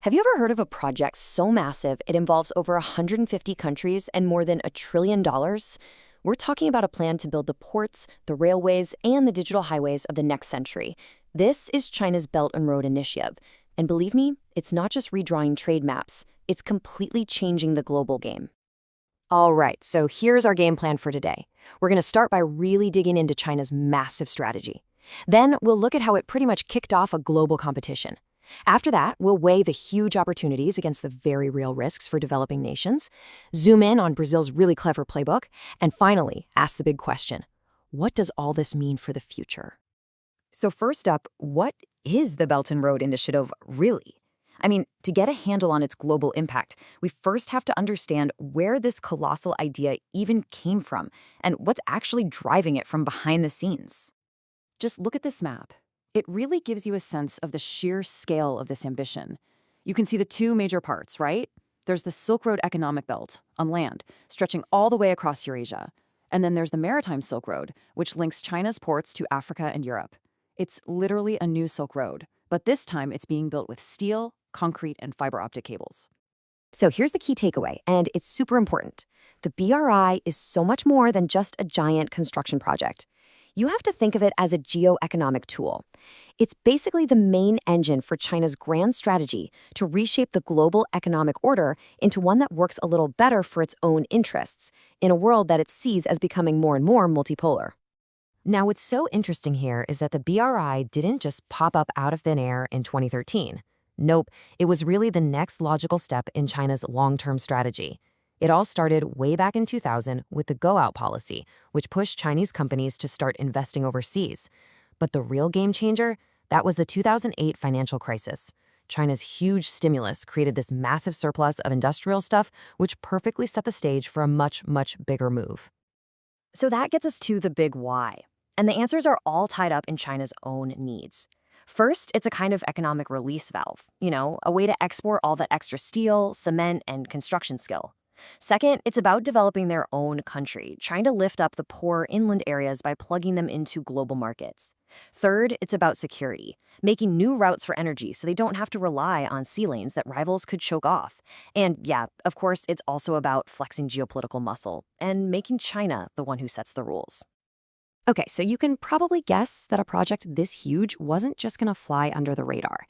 Have you ever heard of a project so massive it involves over 150 countries and more than $1 trillion? We're talking about a plan to build the ports, the railways, and the digital highways of the next century. This is China's Belt and Road Initiative. And believe me, it's not just redrawing trade maps, it's completely changing the global game. All right, so here's our game plan for today. We're going to start by really digging into China's massive strategy. Then we'll look at how it pretty much kicked off a global competition. After that, we'll weigh the huge opportunities against the very real risks for developing nations, zoom in on Brazil's really clever playbook, and finally, ask the big question: what does all this mean for the future? So first up, what is the Belt and Road Initiative really? I mean, to get a handle on its global impact, we first have to understand where this colossal idea even came from and what's actually driving it from behind the scenes. Just look at this map. It really gives you a sense of the sheer scale of this ambition. You can see the two major parts, right? There's the Silk Road economic belt, on land, stretching all the way across Eurasia. And then there's the Maritime Silk Road, which links China's ports to Africa and Europe. It's literally a new Silk Road, but this time it's being built with steel, concrete, and fiber optic cables. So here's the key takeaway, and it's super important. The BRI is so much more than just a giant construction project. You have to think of it as a geoeconomic tool. It's basically the main engine for China's grand strategy to reshape the global economic order into one that works a little better for its own interests, in a world that it sees as becoming more and more multipolar. Now, what's so interesting here is that the BRI didn't just pop up out of thin air in 2013. Nope, it was really the next logical step in China's long-term strategy. It all started way back in 2000 with the Go Out policy, which pushed Chinese companies to start investing overseas. But the real game changer, that was the 2008 financial crisis. China's huge stimulus created this massive surplus of industrial stuff, which perfectly set the stage for a much, much bigger move. So that gets us to the big why. And the answers are all tied up in China's own needs. First, it's a kind of economic release valve, a way to export all that extra steel, cement, and construction skill. Second, it's about developing their own country, trying to lift up the poor inland areas by plugging them into global markets. Third, it's about security, making new routes for energy so they don't have to rely on sea lanes that rivals could choke off. And yeah, of course, it's also about flexing geopolitical muscle and making China the one who sets the rules. Okay, so you can probably guess that a project this huge wasn't just going to fly under the radar.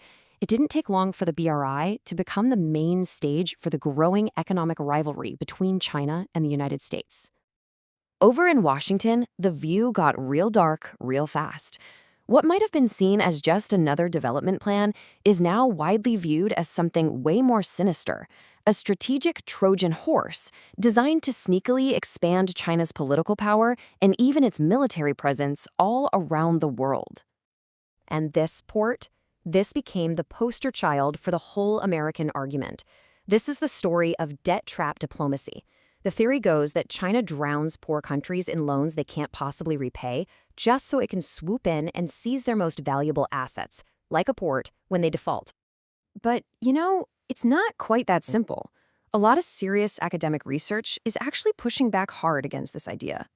It didn't take long for the BRI to become the main stage for the growing economic rivalry between China and the United States. Over in Washington, the view got real dark real fast. What might have been seen as just another development plan is now widely viewed as something way more sinister, a strategic Trojan horse designed to sneakily expand China's political power and even its military presence all around the world. And this port? This became the poster child for the whole American argument. This is the story of debt trap diplomacy. The theory goes that China drowns poor countries in loans they can't possibly repay just so it can swoop in and seize their most valuable assets, like a port, when they default. But, it's not quite that simple. A lot of serious academic research is actually pushing back hard against this idea.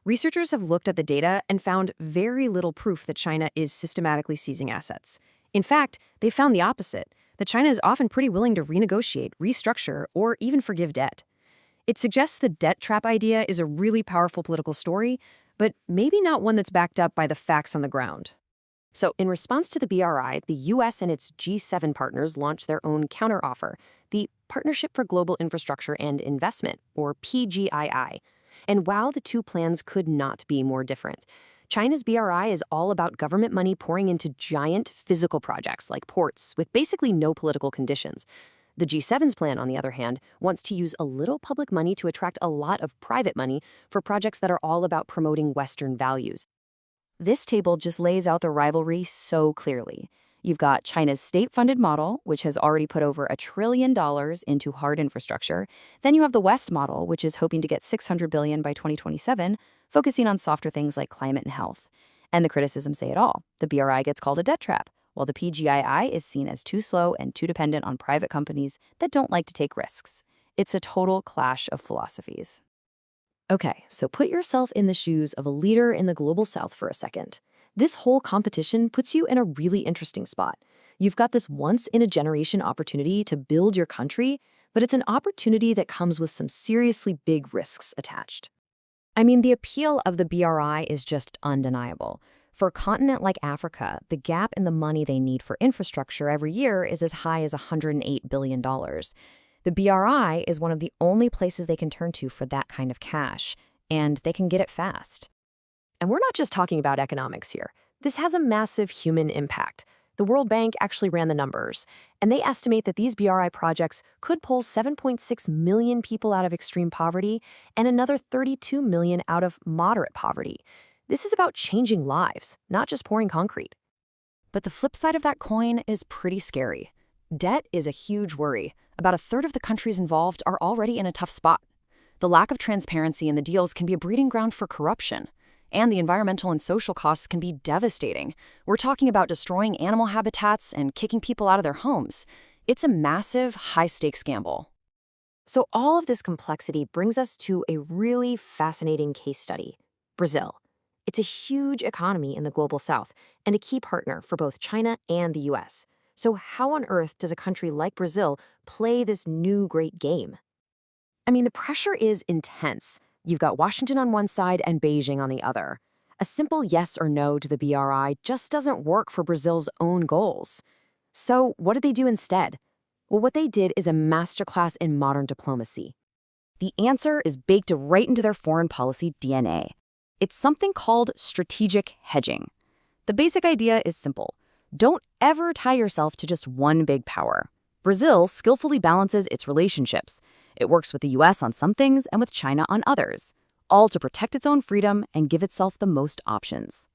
Researchers have looked at the data and found very little proof that China is systematically seizing assets. In fact, they found the opposite, that China is often pretty willing to renegotiate, restructure, or even forgive debt. It suggests the debt trap idea is a really powerful political story, but maybe not one that's backed up by the facts on the ground. So in response to the BRI, the US and its G7 partners launched their own counteroffer, the Partnership for Global Infrastructure and Investment, or PGII. And wow, the two plans could not be more different. China's BRI is all about government money pouring into giant physical projects like ports with basically no political conditions. The G7's plan, on the other hand, wants to use a little public money to attract a lot of private money for projects that are all about promoting Western values. This table just lays out the rivalry so clearly. You've got China's state-funded model, which has already put over $1 trillion into hard infrastructure. Then you have the West model, which is hoping to get $600 billion by 2027, focusing on softer things like climate and health. And the criticisms say it all. The BRI gets called a debt trap, while the PGII is seen as too slow and too dependent on private companies that don't like to take risks. It's a total clash of philosophies. Okay, so put yourself in the shoes of a leader in the global south for a second. This whole competition puts you in a really interesting spot. You've got this once-in-a-generation opportunity to build your country, but it's an opportunity that comes with some seriously big risks attached. I mean, the appeal of the BRI is just undeniable. For a continent like Africa, the gap in the money they need for infrastructure every year is as high as $108 billion. The BRI is one of the only places they can turn to for that kind of cash, and they can get it fast. And we're not just talking about economics here. This has a massive human impact. The World Bank actually ran the numbers, and they estimate that these BRI projects could pull 7.6 million people out of extreme poverty and another 32 million out of moderate poverty. This is about changing lives, not just pouring concrete. But the flip side of that coin is pretty scary. Debt is a huge worry. About a third of the countries involved are already in a tough spot. The lack of transparency in the deals can be a breeding ground for corruption. And the environmental and social costs can be devastating. We're talking about destroying animal habitats and kicking people out of their homes. It's a massive, high-stakes gamble. So all of this complexity brings us to a really fascinating case study: Brazil. It's a huge economy in the global south and a key partner for both China and the US. So how on earth does a country like Brazil play this new great game? I mean, the pressure is intense. You've got Washington on one side and Beijing on the other. A simple yes or no to the BRI just doesn't work for Brazil's own goals. So what did they do instead? Well, what they did is a masterclass in modern diplomacy. The answer is baked right into their foreign policy DNA. It's something called strategic hedging. The basic idea is simple. Don't ever tie yourself to just one big power. Brazil skillfully balances its relationships. It works with the US on some things and with China on others, all to protect its own freedom and give itself the most options.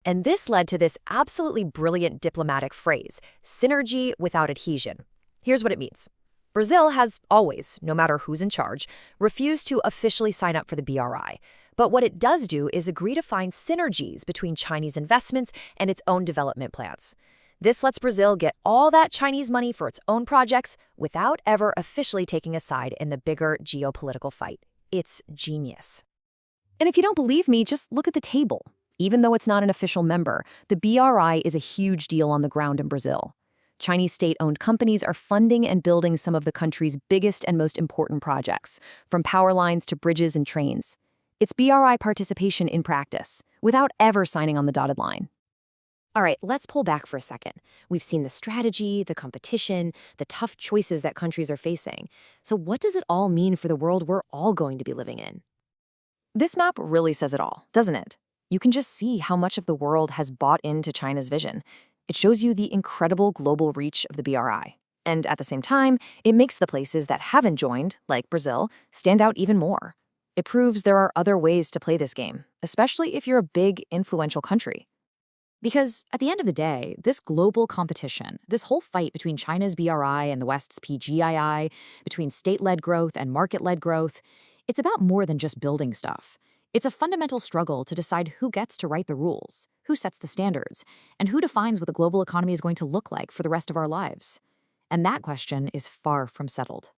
And this led to this absolutely brilliant diplomatic phrase: synergy without adhesion. Here's what it means. Brazil has always, no matter who's in charge, refused to officially sign up for the BRI. But what it does do is agree to find synergies between Chinese investments and its own development plans. This lets Brazil get all that Chinese money for its own projects without ever officially taking a side in the bigger geopolitical fight. It's genius. And if you don't believe me, just look at the table. Even though it's not an official member, the BRI is a huge deal on the ground in Brazil. Chinese state-owned companies are funding and building some of the country's biggest and most important projects, from power lines to bridges and trains. It's BRI participation in practice, without ever signing on the dotted line. All right, let's pull back for a second. We've seen the strategy, the competition, the tough choices that countries are facing. So what does it all mean for the world we're all going to be living in? This map really says it all, doesn't it? You can just see how much of the world has bought into China's vision. It shows you the incredible global reach of the BRI. And at the same time, it makes the places that haven't joined, like Brazil, stand out even more. It proves there are other ways to play this game, especially if you're a big, influential country. Because at the end of the day, this global competition, this whole fight between China's BRI and the West's PGII, between state-led growth and market-led growth, it's about more than just building stuff. It's a fundamental struggle to decide who gets to write the rules, who sets the standards, and who defines what the global economy is going to look like for the rest of our lives. And that question is far from settled.